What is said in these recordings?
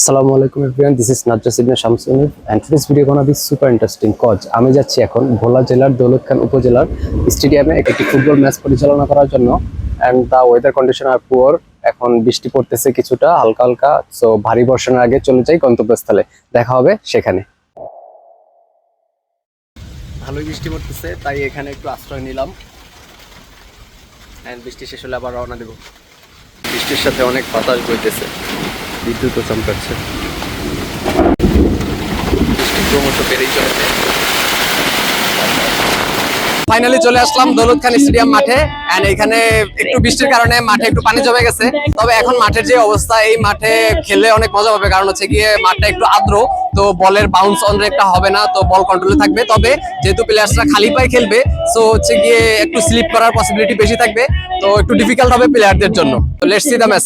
Assalamu alaikum everyone, this is Najjas Ibn Shamsunif and today's video gonna be super interesting cause আমি যাচ্ছি এখন ভোলা জেলার দৌলতখান উপজেলার স্টেডিয়ামে একটি ফুটবল ম্যাচ পরিচালনা করার জন্য and the weather condition are poor। এখন বৃষ্টি পড়তেছে কিছুটা হালকা হালকা, সো ভারী বর্ষণের আগে চলে যাই গন্তব্যস্থলে, দেখা হবে সেখানে। ভালোই বৃষ্টি পড়তেছে তাই এখানে একটু আশ্রয় নিলাম and বৃষ্টি শেষ হলে আবার রওনা দেব। বৃষ্টির সাথে অনেক বাতাস বইতেছে, বিদ্যুৎও চমকাচ্ছে, বৃষ্টি ক্রমশ বেড়েই চলেছে। ফাইনালি চলে আসলাম দৌলতখান স্টেডিয়াম মাঠে এন্ড এখানে একটু বৃষ্টির কারণে মাঠে একটু পানি জমে গেছে। তবে এখন মাঠের যে অবস্থা, এই মাঠে খেললে অনেক মজা হবে, কারণ হচ্ছে গিয়ে মাঠটা একটু আর্দ্র, তো বলের বাউন্স অন রেটটা হবে না, তো বল কন্ট্রোলে থাকবে। তবে যেহেতু প্লেয়ার্সরা খালি পায়ে খেলবে, সো হচ্ছে গিয়ে একটু স্লিপ করার পসিবিলিটি বেশি থাকবে, তো একটু ডিফিকাল্ট হবে প্লেয়ারদের জন্য। তো let's see the match.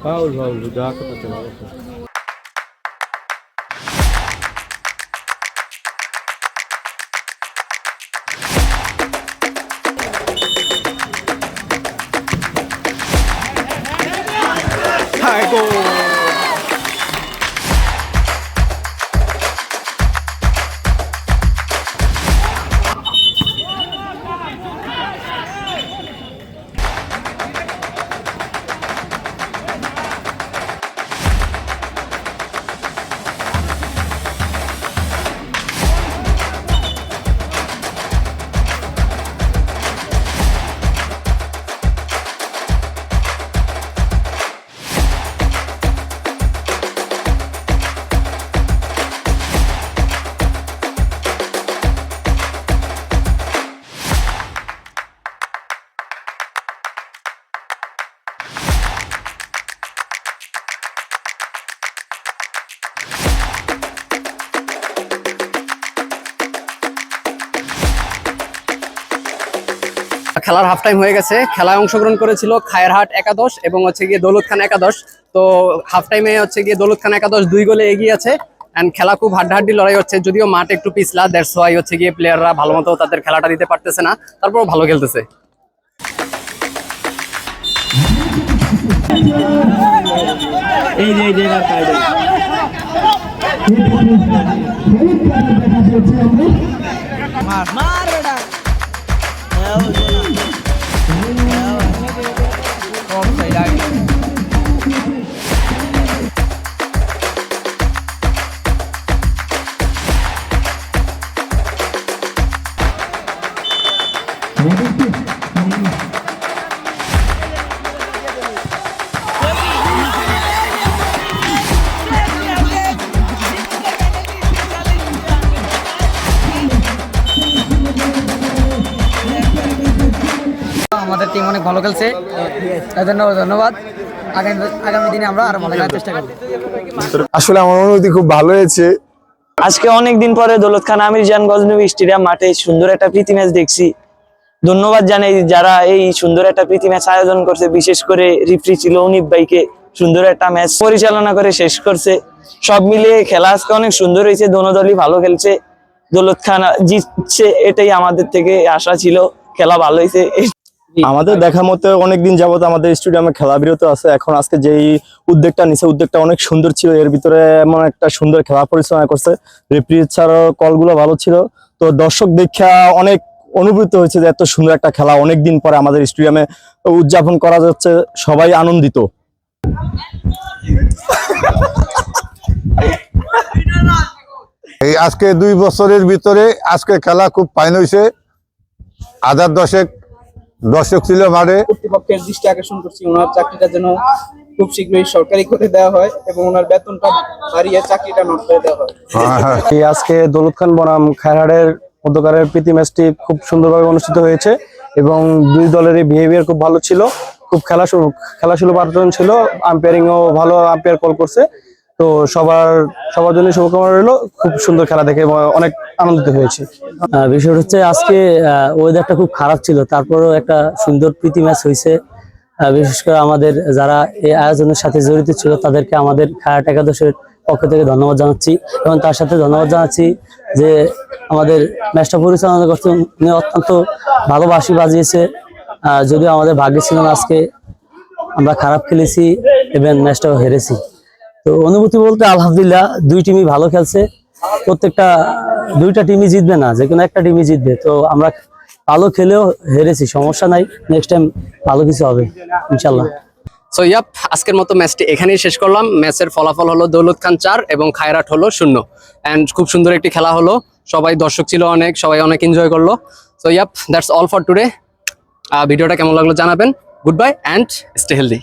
Foul, já aconteceu. Ai, gol! খেলার হাফ টাইম হয়ে গেছে। খেলায় অংশগ্রহণ করেছিল খায়েরহাট একাদশ এবং হচ্ছে গিয়ে দৌলতখান একাদশ। তো হাফ টাইমে হচ্ছে গিয়ে দৌলতখান একাদশ 2 গোলে এগিয়ে আছে এন্ড খেলা খুব হাড্ডাহাড্ডি লড়াই হচ্ছে, যদিও মাঠ একটু পিছলা, দ্যাটস ওয়াই হচ্ছে গিয়ে প্লেয়াররা ভালো মতো তাদের খেলাটা দিতে পারতেছে না, তারপরও ভালো খেলতেছে। আমাদের টিম অনেক ভালো খেলছে, তার জন্য ধন্যবাদ। আগামী দিনে আমরা আরো ভালো খেলার চেষ্টা করব। আসলে আমার অনুভূতি খুব ভালো হয়েছে। আজকে অনেকদিন পরে দৌলতখান আমির জান গজনবী স্টেডিয়াম মাঠে সুন্দর একটা প্রীতি ম্যাচ দেখছি। ধন্যবাদ জানাই যারা এই সুন্দর একটা প্রীতি ম্যাচ আয়োজন করছে, বিশেষ করে রিফারি ছিল উনিপ ভাইকে, সুন্দর একটা ম্যাচ পরিচালনা করে শেষ করছে। সব মিলিয়ে খেলা আজকে অনেক সুন্দর হয়েছে, দোনো দলই ভালো খেলছে, দৌলতখান জিতছে এটাই আমাদের থেকে আশা ছিল। খেলা ভালো হয়েছে। আমাদের দেখা মতে অনেকদিন যাবত আমাদের স্টেডিয়ামে খেলা বিরত আছে। এখন আজকে যেই উদ্যোগটা নিছে, উদ্যোগটা অনেক সুন্দর ছিল। এর ভিতরে এমন একটা সুন্দর খেলা পরিচালনা করছে, রেফারি ছাড়াও কলগুলো ভালো ছিল। তো দর্শক দেখা অনেক অনুভূত হয়েছে যে এত সুন্দর একটা খেলা অনেকদিন পরে আমাদের স্টেডিয়ামে উদযাপন করা যাচ্ছে, সবাই আনন্দিত। এই আজকে 2 বছরের ভিতরে আজকে খেলা খুব ফাইন হয়েছে। 1000 দর্শক ছিল মাঠে। কর্তৃপক্ষের দৃষ্টি আকর্ষণ করছি, ওনার চাকরিটা যেন খুব শীঘ্রই সরকারি করে দেওয়া হয় এবং ওনার বেতনটা বাড়িয়ে চাকরিটা নট করে দেওয়া হয়। আজকে দৌলতখান বনাম খায়রহাটের মধ্যকারের প্রীতি ম্যাচটি খুব সুন্দরভাবে অনুষ্ঠিত হয়েছে এবং দুই দলেরই বিহেভিয়ার খুব ভালো ছিল, খুব খেলাসুলভ আচরণ ছিল, আম্পায়ারিংও ভালো আম্পায়ার কল করছে। তো সবার জন্য শুভকামনা রইলো। খুব সুন্দর খেলা দেখে অনেক আনন্দিত হয়েছে। বিষয়টা হচ্ছে আজকে ওয়েদারটা খুব খারাপ ছিল, তারপরেও একটা সুন্দর প্রীতি ম্যাচ হয়েছে। বিশেষ করে আমাদের যারা এই আয়োজনের সাথে জড়িত ছিল তাদেরকে আমাদের খায়াট একাদশের পক্ষ থেকে ধন্যবাদ জানাচ্ছি এবং তার সাথে ধন্যবাদ জানাচ্ছি যে আমাদের ম্যাচটা পরিচালনা করতে উনি অত্যন্ত ভালোবাসি বাজিয়েছে। যদিও আমাদের ভাগ্যে ছিল না, আজকে আমরা খারাপ খেলেছি এবং ম্যাচটাও হেরেছি। তো অনুভূতি বলতে আলহামদুলিল্লাহ দুই টিমই ভালো খেলছে, দুইটা টিমই জিতবে না, যে কোনো একটা টিমই জিতবে। তো আমরা ভালো খেলেও হেরেছি, সমস্যা নাই, নেক্সট টাইম ভালো কিছু হবে ইনশাল্লাহ। সো ইয়াপ, আজকের মতো ম্যাচটি এখানেই শেষ করলাম। ম্যাচের ফলাফল হলো দৌলত খান 4 এবং খায়রাট হলো 0। অ্যান্ড খুব সুন্দর একটি খেলা হলো, সবাই দর্শক ছিল অনেক, সবাই অনেক এনজয় করলো। So yup, that's all for today. ভিডিওটা কেমন লাগলো জানাবেন। Good bye and stay healthy.